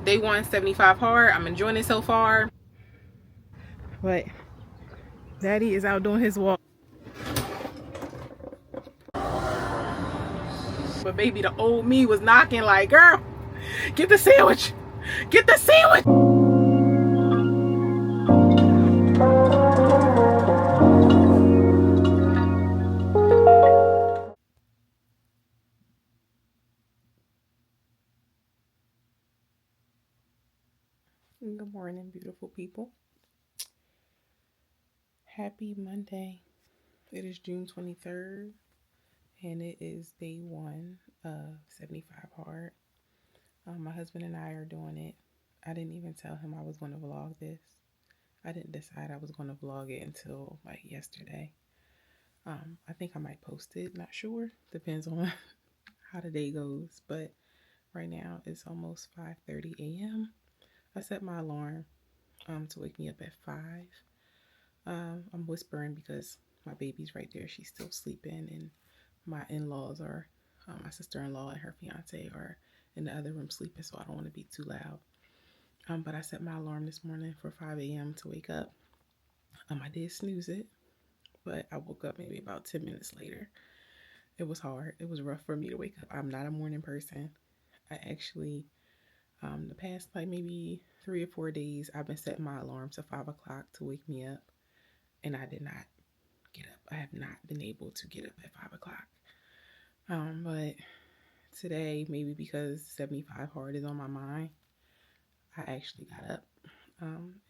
Day 1, 75 hard. I'm enjoying it so far. But Daddy is out doing his walk. But baby, the old me was knocking like, girl, get the sandwich. Get the sandwich. Good morning, beautiful people. Happy Monday. It is June 23rd, and it is day 1 of 75 hard. My husband and I are doing it. I didn't even tell him I was going to vlog this. I didn't decide I was going to vlog it until like yesterday. I think I might post it, not sure. Depends on how the day goes. But right now it's almost 5:30 a.m. I set my alarm to wake me up at 5. I'm whispering because my baby's right there. She's still sleeping, and my in-laws are, my sister-in-law and her fiance are in the other room sleeping, so I don't want to be too loud. But I set my alarm this morning for 5 a.m. to wake up. I did snooze it, but I woke up maybe about 10 minutes later. It was hard. It was rough for me to wake up. I'm not a morning person. I actually, the past like maybe 3 or 4 days, I've been setting my alarm to 5 o'clock to wake me up, and I did not get up. I have not been able to get up at 5 o'clock. But today, maybe because 75 hard is on my mind, I actually got up.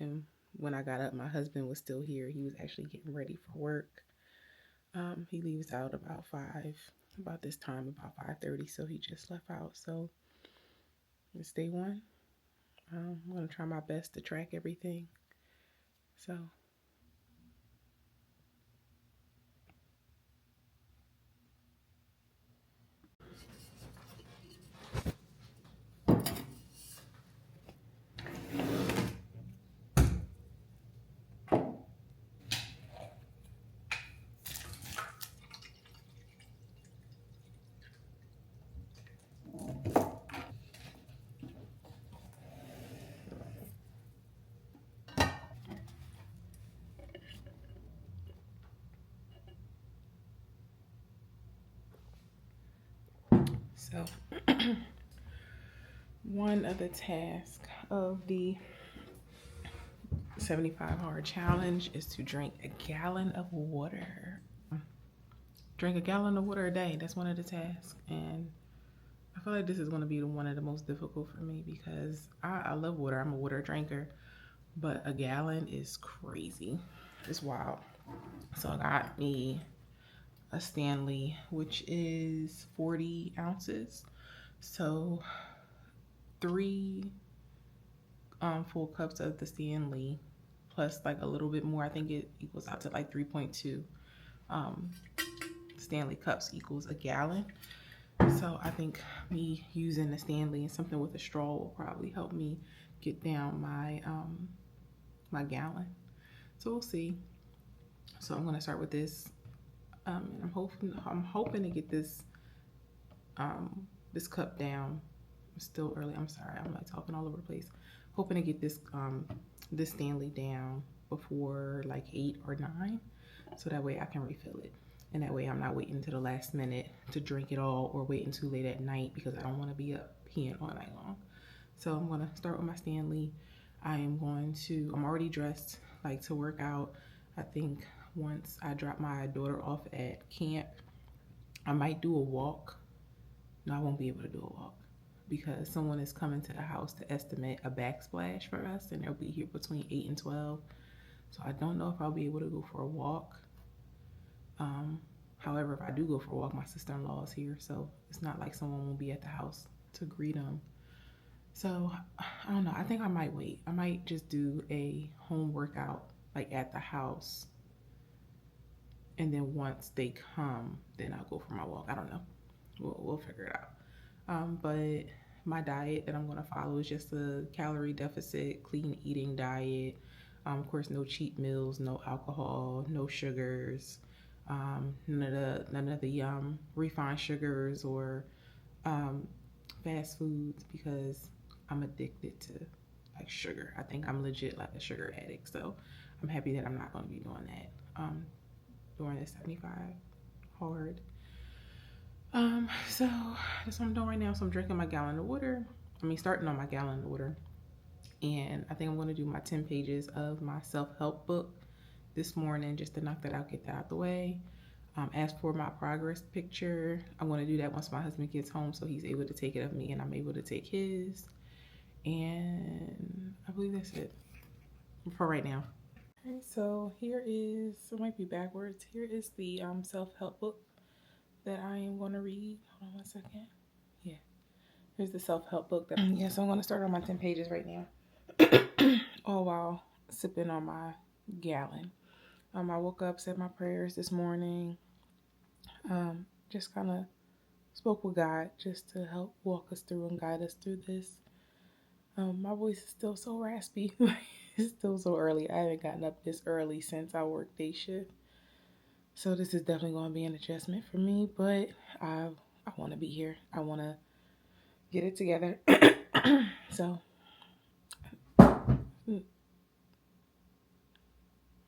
And when I got up, my husband was still here. He was actually getting ready for work. He leaves out about 5, about this time, about 5:30. So he just left out. So it's day 1. I'm going to try my best to track everything. So one of the tasks of the 75 hard challenge is to drink a gallon of water. Drink a gallon of water a day. That's one of the tasks. And I feel like this is going to be one of the most difficult for me because I love water. I'm a water drinker. But a gallon is crazy. It's wild. So I got me a Stanley, which is 40 ounces. So 3 full cups of the Stanley plus like a little bit more. I think it equals out to like 3.2 Stanley cups equals a gallon. So I think me using the Stanley and something with a straw will probably help me get down my my gallon. So we'll see. So I'm gonna start with this. And I'm hoping to get this this cup down. It's still early. I'm sorry. I'm like talking all over the place. Hoping to get this this Stanley down before like 8 or 9, so that way I can refill it. And that way I'm not waiting to the last minute to drink it all or waiting too late at night because I don't want to be up peeing all night long. So I'm gonna start with my Stanley. I'm already dressed like to work out. I think once I drop my daughter off at camp, I might do a walk. No, I won't be able to do a walk because someone is coming to the house to estimate a backsplash for us, and they'll be here between 8 and 12. So I don't know if I'll be able to go for a walk. However, if I do go for a walk, my sister-in-law is here, so it's not like someone will be at the house to greet them. So I don't know. I think I might wait. I might just do a home workout like at the house, and then once they come, then I'll go for my walk. I don't know. We'll figure it out. But my diet that I'm going to follow is just a calorie deficit, clean eating diet. Of course, no cheat meals, no alcohol, no sugars, none of the refined sugars or fast foods, because I'm addicted to like sugar. I think I'm legit like a sugar addict. So I'm happy that I'm not going to be doing that during this 75 hard. So that's what I'm doing right now. So I'm drinking my gallon of water. Starting on my gallon of water. And I think I'm going to do my 10 pages of my self-help book this morning just to knock that out, get that out the way. As for my progress picture, I'm going to do that once my husband gets home so he's able to take it of me and I'm able to take his. And I believe that's it for right now. Okay, so here is, it might be backwards. Here is the self-help book that I am going to read. Hold on one second. Yeah, here's the self-help book that so I'm going to start on my 10 pages right now. All while sipping on my gallon. I woke up, said my prayers this morning. Just kind of spoke with God just to help walk us through and guide us through this. My voice is still so raspy. It's still so early. I haven't gotten up this early since I worked day shift. So this is definitely going to be an adjustment for me, but I want to be here. I want to get it together. So,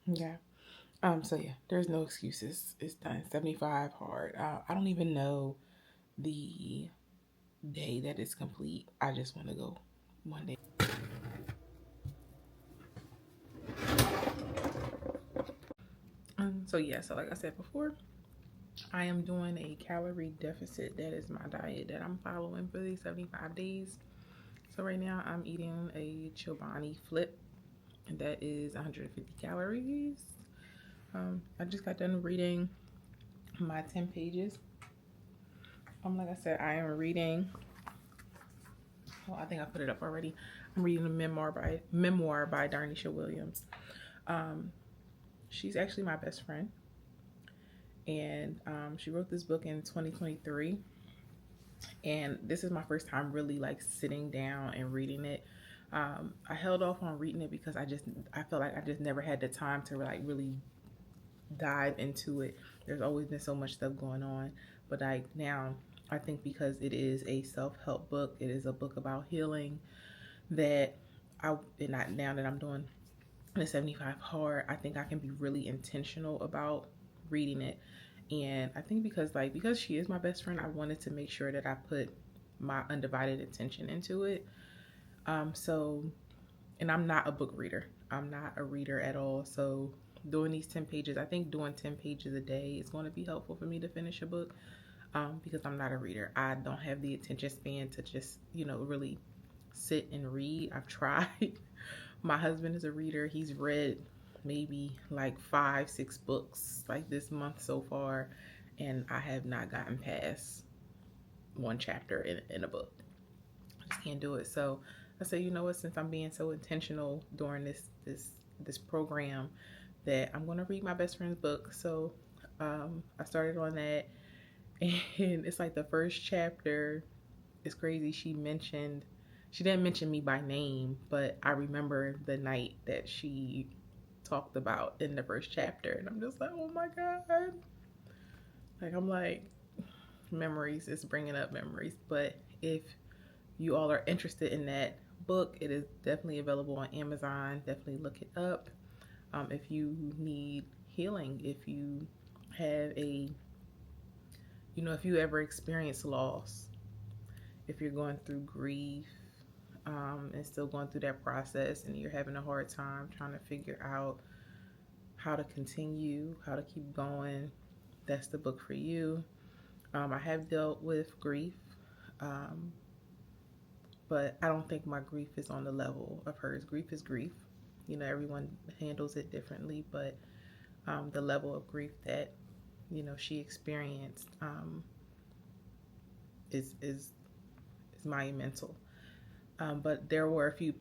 yeah. So yeah, there's no excuses. It's done. 75 hard. I don't even know the day that it's complete. I just want to go one day. So yeah, so like I said before, I am doing a calorie deficit. That is my diet that I'm following for these 75 days. So right now I'm eating a Chobani flip, and that is 150 calories. I just got done reading my 10 pages. Like I said, I am reading. Oh, I think I put it up already. I'm reading a memoir by Darnisha Williams. She's actually my best friend, and she wrote this book in 2023. And this is my first time really like sitting down and reading it. I held off on reading it because I felt like I just never had the time to like really dive into it. There's always been so much stuff going on, but now I think because it is a self-help book, it is a book about healing, that now that I'm doing the 75 hard, I think I can be really intentional about reading it. And I think because she is my best friend, I wanted to make sure that I put my undivided attention into it. And I'm not a book reader. I'm not a reader at all. So doing these 10 pages, I think doing 10 pages a day is going to be helpful for me to finish a book, because I'm not a reader. I don't have the attention span to just, really sit and read. I've tried. My husband is a reader. He's read maybe like 5-6 books like this month so far, and I have not gotten past one chapter in a book. I just can't do it. So I said, you know what, since I'm being so intentional during this program, that I'm going to read my best friend's book. So I started on that, and it's like the first chapter is crazy. She didn't mention me by name, but I remember the night that she talked about in the first chapter, and I'm just like, oh my God. I'm like, memories, it's bringing up memories. But if you all are interested in that book, it is definitely available on Amazon. Definitely look it up. If you need healing, if you have if you ever experience loss, if you're going through grief, and still going through that process, and you're having a hard time trying to figure out how to continue, how to keep going, that's the book for you. I have dealt with grief, but I don't think my grief is on the level of hers. Grief is grief. Everyone handles it differently, but the level of grief that she experienced is monumental. But there were a few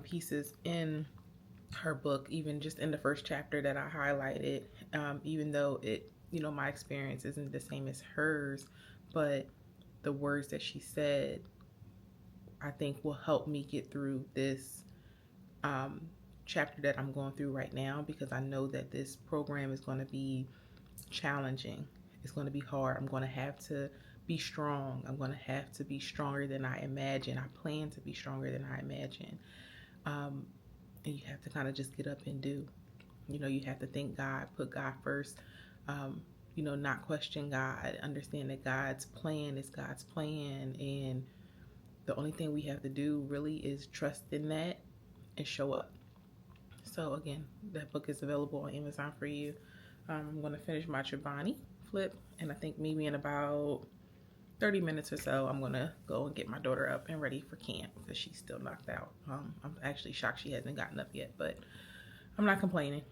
pieces in her book, even just in the first chapter, that I highlighted, even though my experience isn't the same as hers, but the words that she said, I think will help me get through this chapter that I'm going through right now, because I know that this program is going to be challenging. It's going to be hard. I'm going to have to be strong. I'm going to have to be stronger than I imagine. I plan to be stronger than I imagine. And you have to kind of just get up and do. You know, you have to thank God, put God first. You know, not question God, understand that God's plan is God's plan. And the only thing we have to do really is trust in that and show up. So again, that book is available on Amazon for you. I'm going to finish my Chobani flip, and I think maybe in about 30 minutes or so, I'm going to go and get my daughter up and ready for camp because she's still knocked out. I'm actually shocked she hasn't gotten up yet, but I'm not complaining.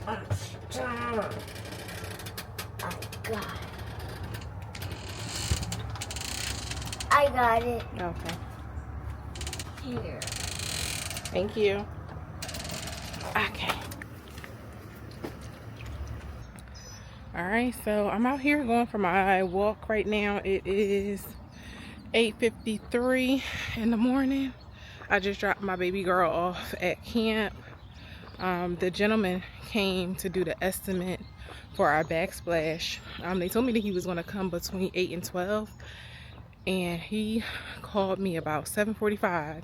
I'm strong. I got it. I got it. Okay. Here. Thank you. Okay. All right, so I'm out here going for my walk right now. It is 8:53 in the morning. I just dropped my baby girl off at camp. The gentleman came to do the estimate for our backsplash. They told me that he was going to come between 8 and 12. And he called me about 7:45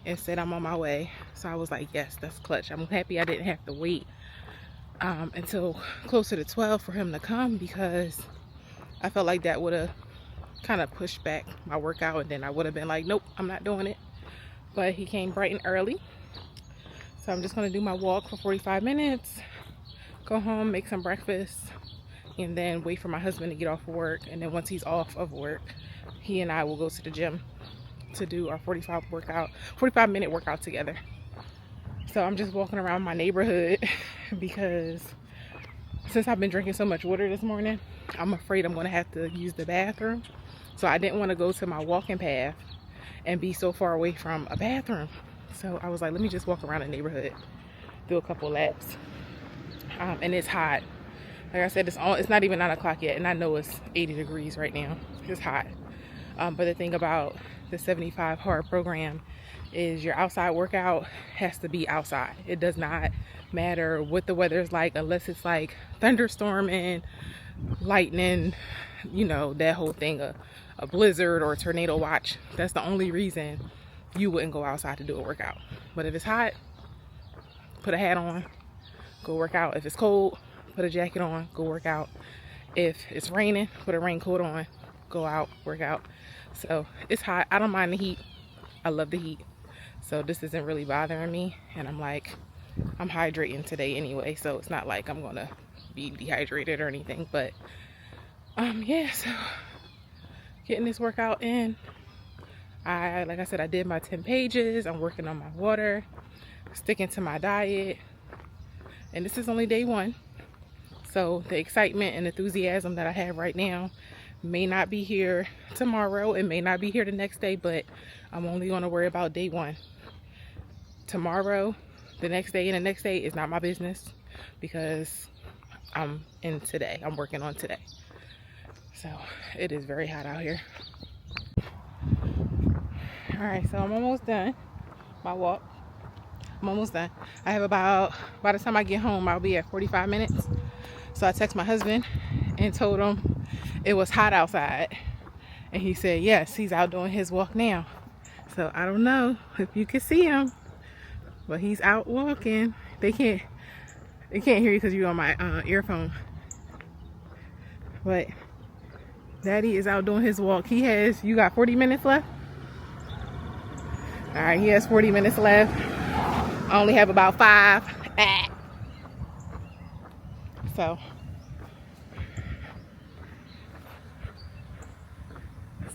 and said I'm on my way. So I was like, yes, that's clutch. I'm happy I didn't have to wait until closer to 12 for him to come, because I felt like that would have kind of pushed back my workout, and then I would have been like, nope, I'm not doing it. But he came bright and early. So I'm just going to do my walk for 45 minutes, go home, make some breakfast, and then wait for my husband to get off of work. And then once he's off of work, he and I will go to the gym to do our 45-minute workout together. So I'm just walking around my neighborhood because since I've been drinking so much water this morning, I'm afraid I'm going to have to use the bathroom. So I didn't want to go to my walking path and be so far away from a bathroom. So I was like, let me just walk around the neighborhood, do a couple laps. And it's hot. Like I said, it's not even 9 o'clock yet, and I know it's 80 degrees right now. It's hot. But the thing about the 75 hard program is your outside workout has to be outside. It does not matter what the weather is like, unless it's like thunderstorming, lightning, you know, that whole thing, a blizzard or a tornado watch. That's the only reason you wouldn't go outside to do a workout. But if it's hot, put a hat on, go work out. If it's cold, put a jacket on, go work out. If it's raining, put a raincoat on, go out, work out. So it's hot. I don't mind the heat. I love the heat. So this isn't really bothering me. And I'm hydrating today anyway, so it's not like I'm gonna be dehydrated or anything. But yeah, so getting this workout in. Like I said, I did my 10 pages. I'm working on my water, sticking to my diet. And this is only day 1. So the excitement and enthusiasm that I have right now may not be here tomorrow. It may not be here the next day, but I'm only going to worry about day 1. Tomorrow, the next day, and the next day is not my business, because I'm in today. I'm working on today. So it is very hot out here. All right, so I'm almost done my walk. I'm almost done. I have by the time I get home, I'll be at 45 minutes. So I text my husband and told him it was hot outside. And he said, yes, he's out doing his walk now. So I don't know if you can see him, but he's out walking. They can't hear you because you're on my earphone. But Daddy is out doing his walk. You got 40 minutes left? All right, he has 40 minutes left. I only have about 5. So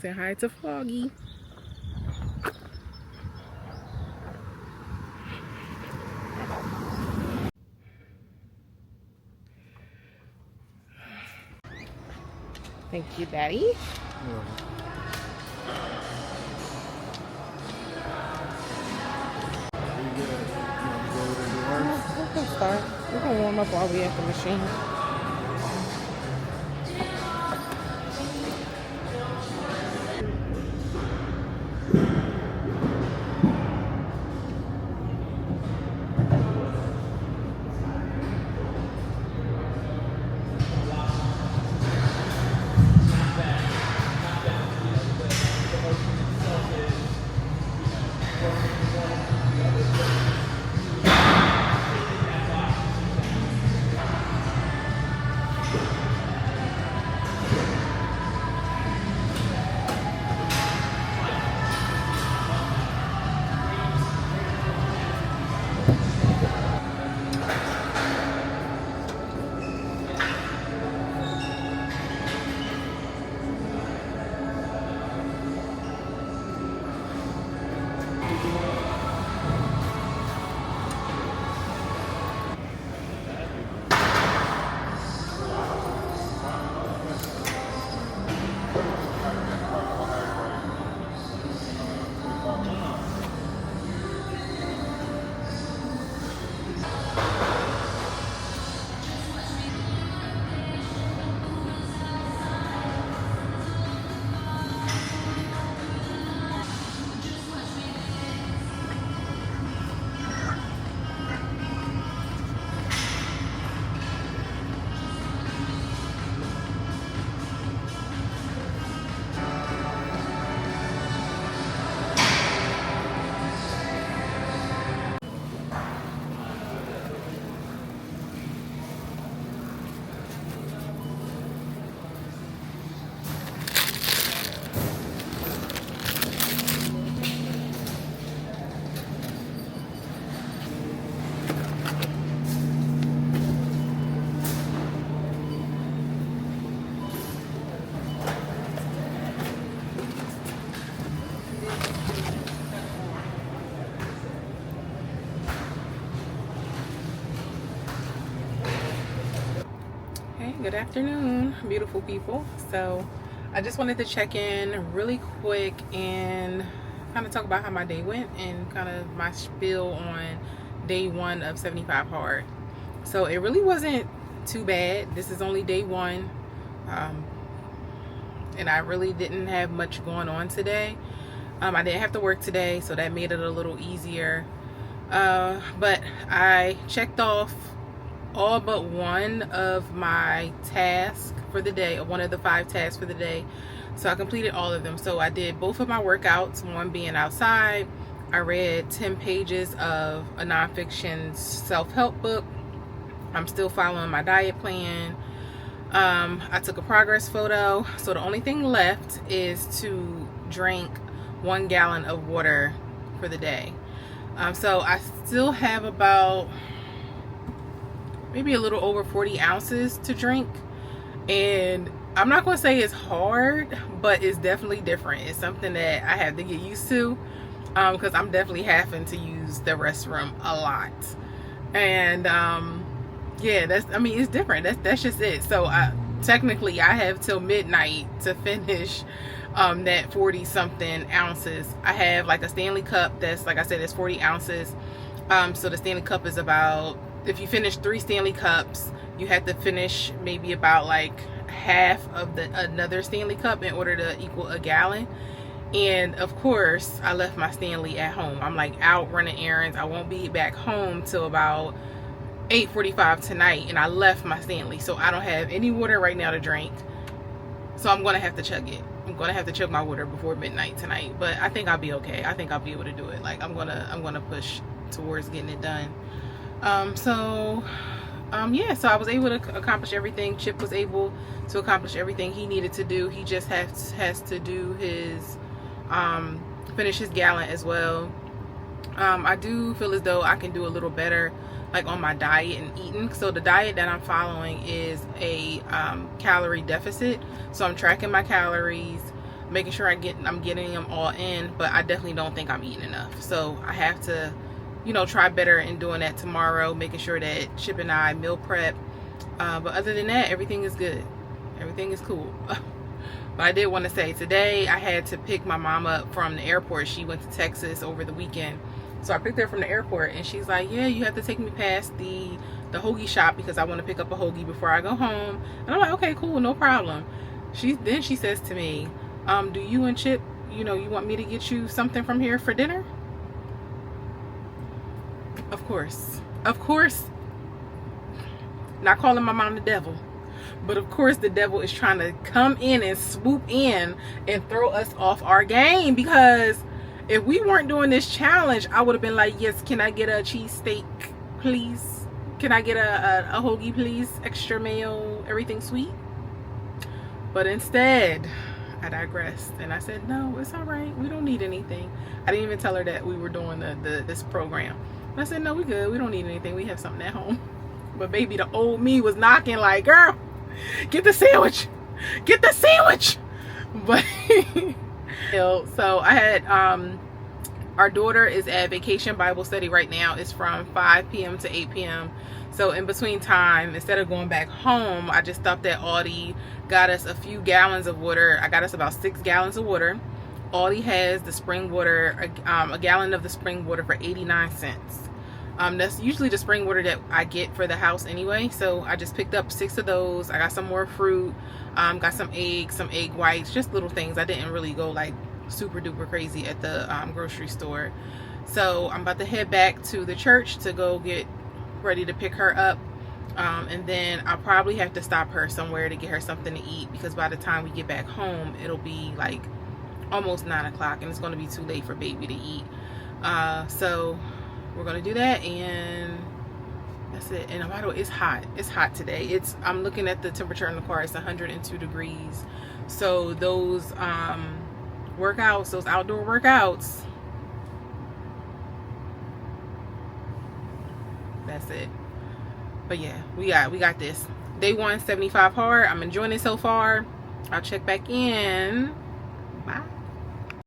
say hi to Foggy. Thank you, Daddy. Yeah. We can start. We can warm up while we at the machine. afternoon, beautiful people. So I just wanted to check in really quick and kind of talk about how my day went and kind of my spiel on day one of 75 hard. So it really wasn't too bad. This is only day one, and I really didn't have much going on today. I didn't have to work today, so that made it a little easier. But I checked off all but one of my tasks for the day, or one of the 5 tasks for the day. So I completed all of them. So I did both of my workouts, one being outside. I read 10 pages of a nonfiction self-help book. I'm still following my diet plan. I took a progress photo. So the only thing left is to drink 1 gallon of water for the day. So I still have about maybe a little over 40 ounces to drink, and I'm not going to say it's hard, but it's definitely different. It's something that I have to get used to, because I'm definitely having to use the restroom a lot. And yeah, it's different. That's just it. So technically I have till midnight to finish that 40 something ounces. I have like a Stanley cup that's, like I said, it's 40 ounces. So the Stanley cup is about, if you finish 3 Stanley cups, you have to finish maybe about like half of another Stanley cup in order to equal a gallon. And of course I left my Stanley at home. I'm like out running errands. I won't be back home till about 8:45 tonight, and I left my Stanley, so I don't have any water right now to drink. So I'm gonna have to chug it. I'm gonna have to chug my water before midnight tonight, but I think I'll be okay. I think I'll be able to do it. Like I'm gonna push towards getting it done. Yeah, so I was able to accomplish everything. Chip was able to accomplish everything he needed to do. He just has to do his finish his gallon as well. I do feel as though I can do a little better, like on my diet and eating. So the diet that I'm following is a calorie deficit. So I'm tracking my calories, making sure I'm getting them all in, but I definitely don't think I'm eating enough. So I have to, try better in doing that tomorrow, making sure that Chip and I meal prep. But other than that, everything is good. Everything is cool. But I did want to say, today I had to pick my mom up from the airport. She went to Texas over the weekend. So I picked her from the airport, and she's like, yeah, you have to take me past the hoagie shop because I want to pick up a hoagie before I go home. And I'm like, okay, cool, no problem. Then she says to me, do you and Chip, you want me to get you something from here for dinner? Of course, not calling my mom the devil, but of course the devil is trying to come in and swoop in and throw us off our game, because if we weren't doing this challenge, I would have been like, yes, can I get a cheesesteak, please? Can I get a hoagie, please? Extra mayo, everything sweet? But instead, I digressed, and I said, no, it's all right. We don't need anything. I didn't even tell her that we were doing this program. I said, no, we good. We don't need anything. We have something at home. But baby, the old me was knocking like, girl, get the sandwich. Get the sandwich. But so I had our daughter is at vacation Bible study right now. It's from 5 p.m. to 8 p.m. So in between time, instead of going back home, I just stopped at Aldi, got us a few gallons of water. I got us about 6 gallons of water. Aldi has the spring water, a gallon of the spring water for 89 cents. That's usually the spring water that I get for the house anyway. So I just picked up 6 of those. I got some more fruit, got some eggs, some egg whites, just little things. I didn't really go like super duper crazy at the grocery store. So I'm about to head back to the church to go get ready to pick her up. And then I'll probably have to stop her somewhere to get her something to eat, because by the time we get back home, it'll be like almost 9 o'clock, and it's going to be too late for baby to eat. So we're going to do that, and that's it. And by the way, it's hot today. I'm looking at the temperature in the car. It's 102 degrees. So those workouts, those outdoor workouts, that's it. But yeah, we got this. Day 1, 75 hard. I'm enjoying it so far. I'll check back in